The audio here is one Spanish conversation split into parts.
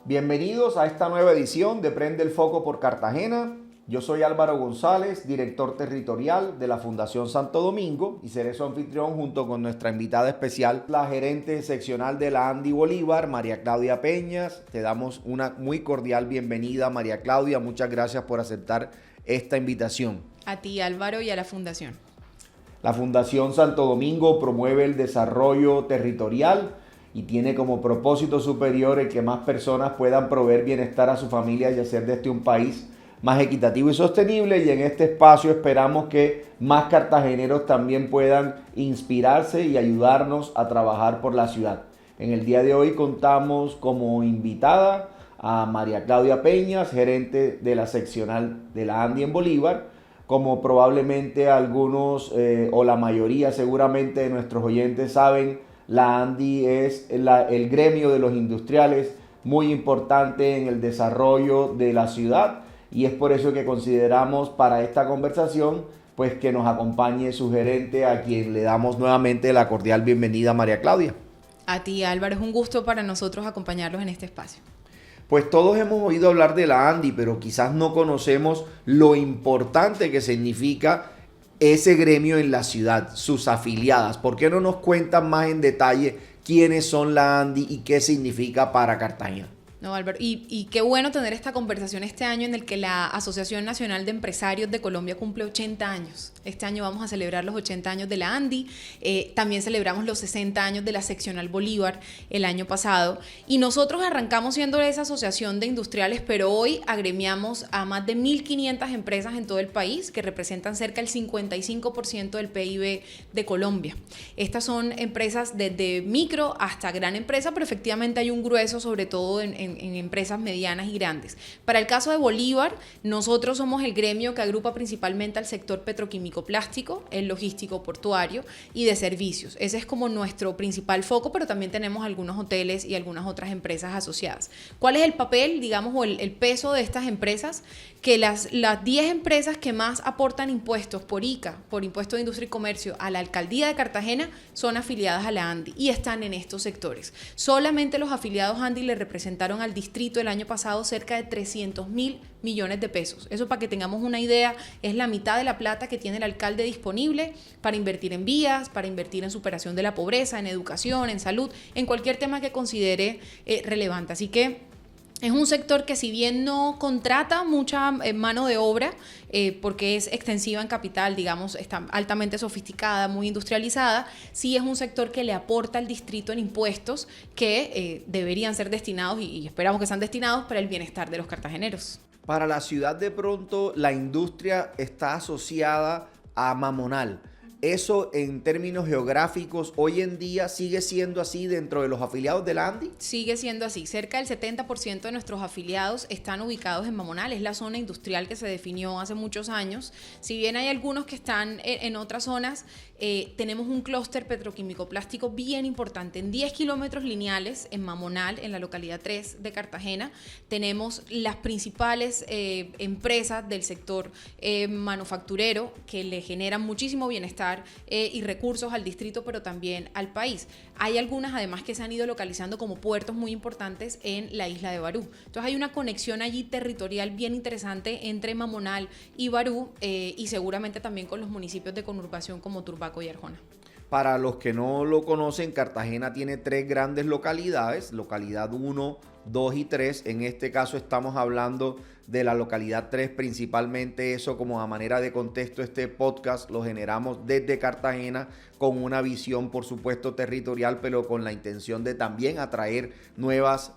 Bienvenidos a esta nueva edición de Prende el Foco por Cartagena. Yo soy Álvaro González, director territorial de la Fundación Santo Domingo y seré su anfitrión junto con nuestra invitada especial, la gerente seccional de la Andy Bolívar, María Claudia Peñas. Te damos una muy cordial bienvenida, María Claudia. Muchas gracias por aceptar esta invitación. A ti, Álvaro, y a la Fundación. La Fundación Santo Domingo promueve el desarrollo territorial y tiene como propósito superior el que más personas puedan proveer bienestar a su familia y hacer de este un país más equitativo y sostenible. Y en este espacio esperamos que más cartageneros también puedan inspirarse y ayudarnos a trabajar por la ciudad. En el día de hoy contamos como invitada a María Claudia Peñas, gerente de la seccional de la Andy en Bolívar. Como probablemente algunos o la mayoría seguramente de nuestros oyentes saben, la Andy es el gremio de los industriales muy importante en el desarrollo de la ciudad y es por eso que consideramos para esta conversación pues que nos acompañe su gerente, a quien le damos nuevamente la cordial bienvenida, María Claudia. A ti, Álvaro, es un gusto para nosotros acompañarlos en este espacio. Pues todos hemos oído hablar de la Andy, pero quizás no conocemos lo importante que significa ese gremio en la ciudad, sus afiliadas. ¿Por qué no nos cuentan más en detalle quiénes son la Andy y qué significa para Cartagena? No, Álvaro, y qué bueno tener esta conversación este año en el que la Asociación Nacional de Empresarios de Colombia cumple 80 años. Este año vamos a celebrar los 80 años de la Andy, también celebramos los 60 años de la Seccional Bolívar el año pasado, y nosotros arrancamos siendo esa asociación de industriales, pero hoy agremiamos a más de 1.500 empresas en todo el país que representan cerca del 55% del PIB de Colombia. Estas son empresas desde micro hasta gran empresa, pero efectivamente hay un grueso sobre todo en empresas medianas y grandes. Para el caso de Bolívar, nosotros somos el gremio que agrupa principalmente al sector petroquímico plástico, el logístico portuario y de servicios. Ese es como nuestro principal foco, pero también tenemos algunos hoteles y algunas otras empresas asociadas. ¿Cuál es el papel, digamos, o el peso de estas empresas? Que las 10 empresas que más aportan impuestos por ICA, por Impuesto de Industria y Comercio, a la Alcaldía de Cartagena son afiliadas a la Andy y están en estos sectores. Solamente los afiliados Andy le representaron al distrito el año pasado cerca de 300.000 millones de pesos. Eso, para que tengamos una idea, es la mitad de la plata que tiene el alcalde disponible para invertir en vías, para invertir en superación de la pobreza, en educación, en salud, en cualquier tema que considere relevante. Así que es un sector que, si bien no contrata mucha mano de obra, porque es extensiva en capital, digamos, está altamente sofisticada, muy industrializada, sí es un sector que le aporta al distrito en impuestos que deberían ser destinados y esperamos que sean destinados para el bienestar de los cartageneros. Para la ciudad, de pronto la industria está asociada a Mamonal. ¿Eso en términos geográficos hoy en día sigue siendo así dentro de los afiliados de la Andy? Sigue siendo así. Cerca del 70% de nuestros afiliados están ubicados en Mamonal. Es la zona industrial que se definió hace muchos años. Si bien hay algunos que están en otras zonas, tenemos un clúster petroquímico plástico bien importante. En 10 kilómetros lineales en Mamonal, en la localidad 3 de Cartagena, tenemos las principales empresas del sector manufacturero que le generan muchísimo bienestar y recursos al distrito, pero también al país. Hay algunas además que se han ido localizando como puertos muy importantes en la isla de Barú. Entonces hay una conexión allí territorial bien interesante entre Mamonal y Barú, y seguramente también con los municipios de conurbación como Turbaco y Arjona. Para los que no lo conocen, Cartagena tiene 3 grandes localidades, localidad 1, 2 y 3. En este caso estamos hablando de la localidad 3, principalmente. Eso, como a manera de contexto, este podcast lo generamos desde Cartagena con una visión, por supuesto, territorial, pero con la intención de también atraer nuevos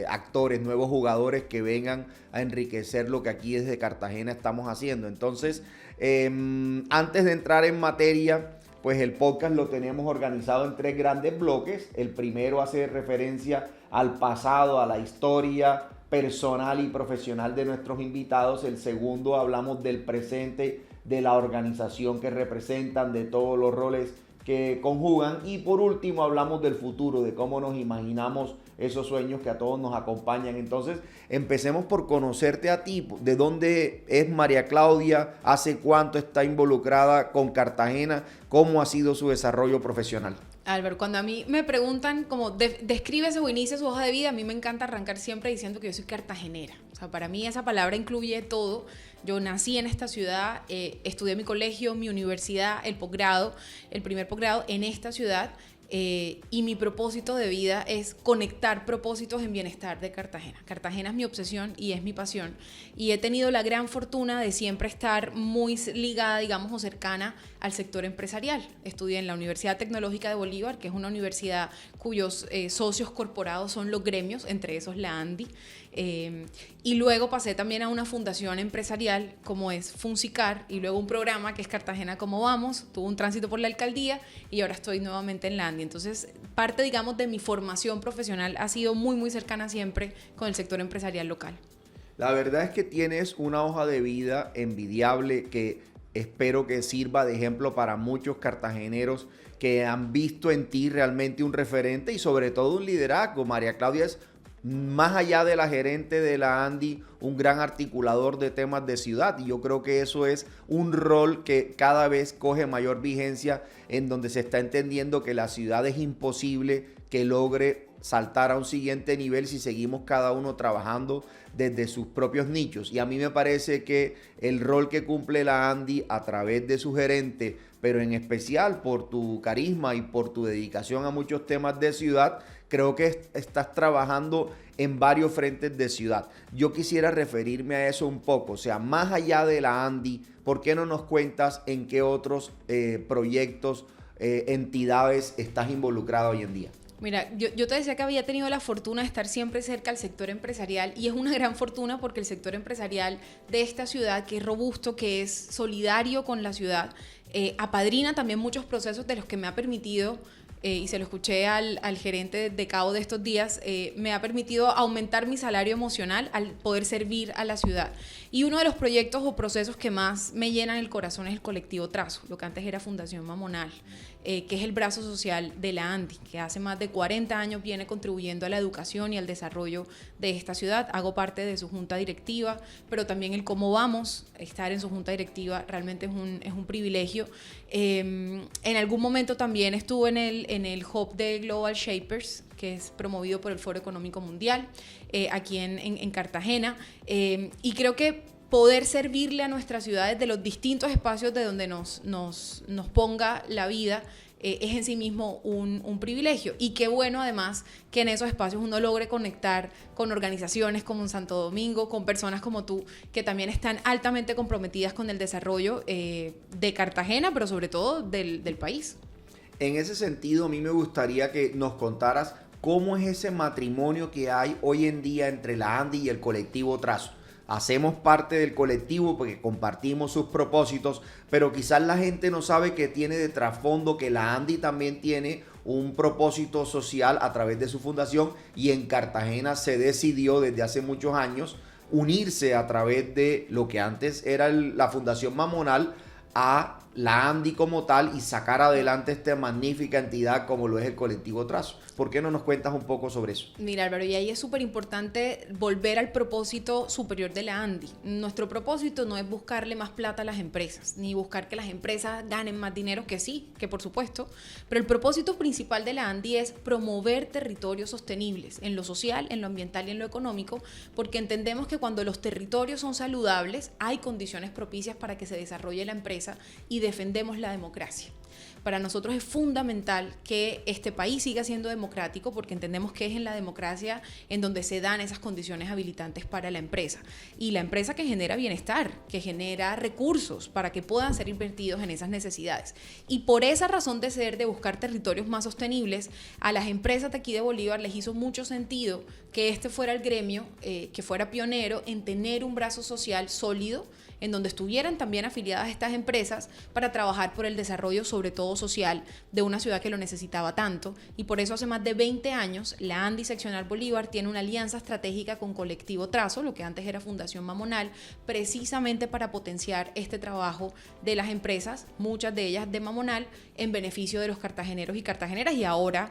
actores, nuevos jugadores que vengan a enriquecer lo que aquí desde Cartagena estamos haciendo. Entonces, antes de entrar en materia, pues el podcast lo tenemos organizado en 3 grandes bloques. El primero hace referencia al pasado, a la historia personal y profesional de nuestros invitados. El segundo, hablamos del presente, de la organización que representan, de todos los roles que conjugan. Y por último, hablamos del futuro, de cómo nos imaginamos esos sueños que a todos nos acompañan. Entonces, empecemos por conocerte a ti. ¿De dónde es María Claudia? ¿Hace cuánto está involucrada con Cartagena? ¿Cómo ha sido su desarrollo profesional? Álvaro, cuando a mí me preguntan como descríbese o inicia su hoja de vida, a mí me encanta arrancar siempre diciendo que yo soy cartagenera. O sea, para mí esa palabra incluye todo. Yo nací en esta ciudad, estudié mi colegio, mi universidad, el posgrado, el primer posgrado en esta ciudad. Y mi propósito de vida es conectar propósitos en bienestar de Cartagena. Cartagena es mi obsesión y es mi pasión. Y he tenido la gran fortuna de siempre estar muy ligada, digamos, o cercana al sector empresarial. Estudié en la Universidad Tecnológica de Bolívar, que es una universidad cuyos socios corporados son los gremios, entre esos la ANDI. Y luego pasé también a una fundación empresarial como es Funsicar, y luego un programa que es Cartagena Cómo Vamos. Tuve un tránsito por la alcaldía y ahora estoy nuevamente en la ANDI. Entonces, parte, digamos, de mi formación profesional ha sido muy, muy cercana siempre con el sector empresarial local. La verdad es que tienes una hoja de vida envidiable que espero que sirva de ejemplo para muchos cartageneros que han visto en ti realmente un referente y sobre todo un liderazgo. María Claudia es, más allá de la gerente de la ANDI, un gran articulador de temas de ciudad, y yo creo que eso es un rol que cada vez coge mayor vigencia, en donde se está entendiendo que la ciudad es imposible que logre saltar a un siguiente nivel si seguimos cada uno trabajando desde sus propios nichos. Y a mí me parece que el rol que cumple la ANDI a través de su gerente, pero en especial por tu carisma y por tu dedicación a muchos temas de ciudad, creo que estás trabajando en varios frentes de ciudad. Yo quisiera referirme a eso un poco, o sea, más allá de la ANDI, ¿por qué no nos cuentas en qué otros proyectos, entidades estás involucrado hoy en día? Mira, yo te decía que había tenido la fortuna de estar siempre cerca al sector empresarial, y es una gran fortuna porque el sector empresarial de esta ciudad, que es robusto, que es solidario con la ciudad, apadrina también muchos procesos de los que me ha permitido, y se lo escuché al gerente de Cabo de estos días, me ha permitido aumentar mi salario emocional al poder servir a la ciudad. Y uno de los proyectos o procesos que más me llenan el corazón es el colectivo Trazo, lo que antes era Fundación Mamonal, que es el brazo social de la ANDI, que hace más de 40 años viene contribuyendo a la educación y al desarrollo de esta ciudad. Hago parte de su junta directiva, pero también el Cómo Vamos, estar en su junta directiva realmente es un privilegio. En algún momento también estuve en el hub de Global Shapers, que es promovido por el Foro Económico Mundial, aquí en Cartagena, y creo que poder servirle a nuestras ciudades de los distintos espacios de donde nos ponga la vida es en sí mismo un privilegio. Y qué bueno además que en esos espacios uno logre conectar con organizaciones como en Santo Domingo, con personas como tú, que también están altamente comprometidas con el desarrollo de Cartagena, pero sobre todo del país. En ese sentido, a mí me gustaría que nos contaras cómo es ese matrimonio que hay hoy en día entre la ANDI y el colectivo Trazo. Hacemos parte del colectivo porque compartimos sus propósitos, pero quizás la gente no sabe que tiene de trasfondo que la ANDI también tiene un propósito social a través de su fundación, y en Cartagena se decidió desde hace muchos años unirse a través de lo que antes era la Fundación Mamonal a la ANDI como tal y sacar adelante esta magnífica entidad como lo es el colectivo Trazo. ¿Por qué no nos cuentas un poco sobre eso? Mira, Álvaro, y ahí es súper importante volver al propósito superior de la ANDI. Nuestro propósito no es buscarle más plata a las empresas, ni buscar que las empresas ganen más dinero, que sí, que por supuesto, pero el propósito principal de la ANDI es promover territorios sostenibles en lo social, en lo ambiental y en lo económico, porque entendemos que cuando los territorios son saludables, hay condiciones propicias para que se desarrolle la empresa, y defendemos la democracia. Para nosotros es fundamental que este país siga siendo democrático, porque entendemos que es en la democracia en donde se dan esas condiciones habilitantes para la empresa. Y la empresa que genera bienestar, que genera recursos para que puedan ser invertidos en esas necesidades. Y por esa razón de ser, de buscar territorios más sostenibles, a las empresas de aquí de Bolívar les hizo mucho sentido que este fuera el gremio, que fuera pionero en tener un brazo social sólido, en donde estuvieran también afiliadas estas empresas para trabajar por el desarrollo, sobre todo social, de una ciudad que lo necesitaba tanto. Y por eso hace más de 20 años la ANDI Seccional Bolívar tiene una alianza estratégica con Colectivo Trazo, lo que antes era Fundación Mamonal, precisamente para potenciar este trabajo de las empresas, muchas de ellas de Mamonal, en beneficio de los cartageneros y cartageneras, y ahora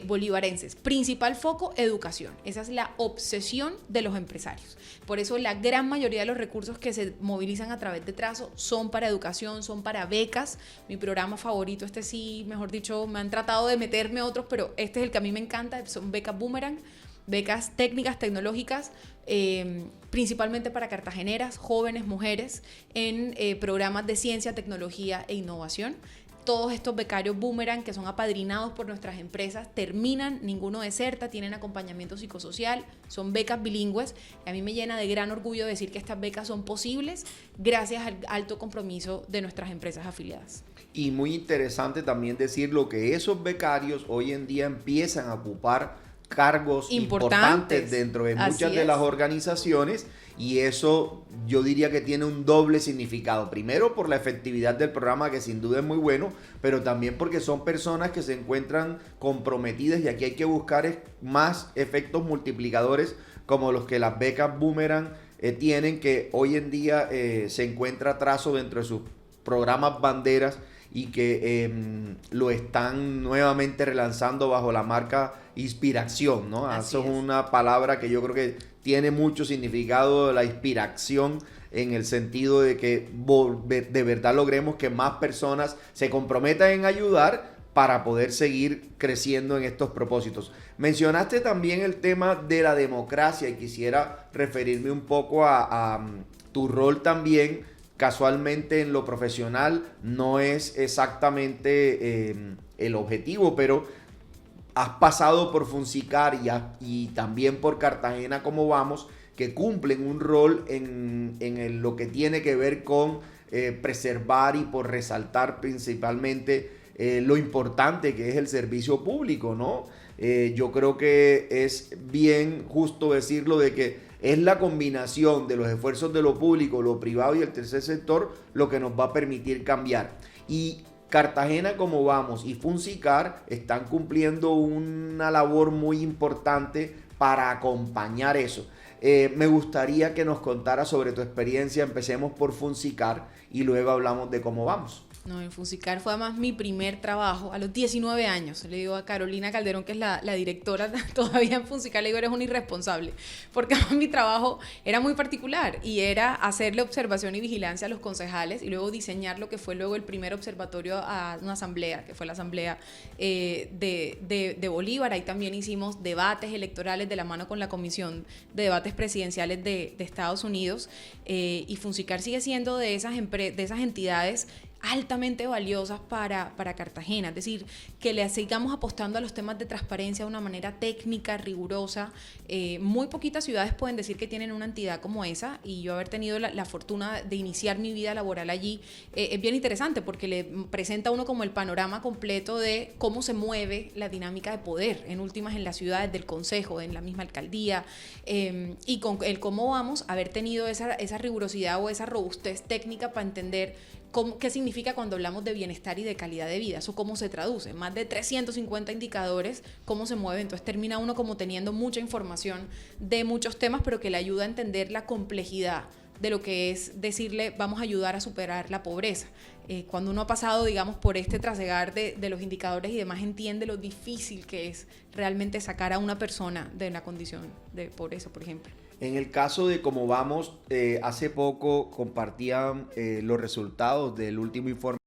bolivarenses. Principal foco, educación. Esa es la obsesión de los empresarios. Por eso la gran mayoría de los recursos que se movilizan movilizan a través de Trazo son para educación, son para becas. Mi programa favorito, este sí, mejor dicho, me han tratado de meterme otros, pero este es el que a mí me encanta, son becas Boomerang, becas técnicas, tecnológicas, principalmente para cartageneras, jóvenes, mujeres, en programas de ciencia, tecnología e innovación. Todos estos becarios Boomerang, que son apadrinados por nuestras empresas, terminan, ninguno deserta, tienen acompañamiento psicosocial, son becas bilingües. Y a mí me llena de gran orgullo decir que estas becas son posibles gracias al alto compromiso de nuestras empresas afiliadas. Y muy interesante también decirlo que esos becarios hoy en día empiezan a ocupar cargos importantes dentro de muchas de las organizaciones, y eso yo diría que tiene un doble significado. Primero, por la efectividad del programa, que sin duda es muy bueno, pero también porque son personas que se encuentran comprometidas, y aquí hay que buscar más efectos multiplicadores como los que las becas Boomerang tienen, que hoy en día se encuentra Trazo dentro de sus programas banderas, y que lo están nuevamente relanzando bajo la marca Inspiración, ¿no? Eso es una palabra que yo creo que tiene mucho significado, la inspiración, en el sentido de que de verdad logremos que más personas se comprometan en ayudar para poder seguir creciendo en estos propósitos. Mencionaste también el tema de la democracia, y quisiera referirme un poco a tu rol también. Casualmente en lo profesional no es exactamente el objetivo, pero has pasado por Funsicar y también por Cartagena Como Vamos, que cumplen un rol en lo que tiene que ver con preservar y por resaltar principalmente lo importante que es el servicio público, ¿no? Yo creo que es bien justo decirlo, de que es la combinación de los esfuerzos de lo público, lo privado y el tercer sector lo que nos va a permitir cambiar. Y Cartagena Como Vamos y Funsicar están cumpliendo una labor muy importante para acompañar eso. Me gustaría que nos contaras sobre tu experiencia. Empecemos por Funsicar y luego hablamos de Cómo Vamos. No, en Funsicar fue además mi primer trabajo a los 19 años. Le digo a Carolina Calderón, que es la directora todavía en Funsicar, le digo, eres un irresponsable, porque además mi trabajo era muy particular y era hacerle observación y vigilancia a los concejales y luego diseñar lo que fue luego el primer observatorio a una asamblea, que fue la asamblea de Bolívar. Ahí también hicimos debates electorales de la mano con la Comisión de Debates Presidenciales de Estados Unidos, y Funsicar sigue siendo de esas entidades altamente valiosas para Cartagena, es decir, que le sigamos apostando a los temas de transparencia de una manera técnica, rigurosa. Muy poquitas ciudades pueden decir que tienen una entidad como esa, y yo haber tenido la fortuna de iniciar mi vida laboral allí es bien interesante, porque le presenta a uno como el panorama completo de cómo se mueve la dinámica de poder, en últimas en las ciudades, del consejo, en la misma alcaldía, y con el Cómo Vamos, haber tenido esa rigurosidad o esa robustez técnica para entender qué significa cuando hablamos de bienestar y de calidad de vida, eso cómo se traduce, más de 350 indicadores, cómo se mueve. Entonces termina uno como teniendo mucha información de muchos temas, pero que le ayuda a entender la complejidad de lo que es decirle vamos a ayudar a superar la pobreza. Cuando uno ha pasado, digamos, por este trasegar de los indicadores y demás, entiende lo difícil que es realmente sacar a una persona de una condición de pobreza, por ejemplo. En el caso de Cómo Vamos, hace poco compartían los resultados del último informe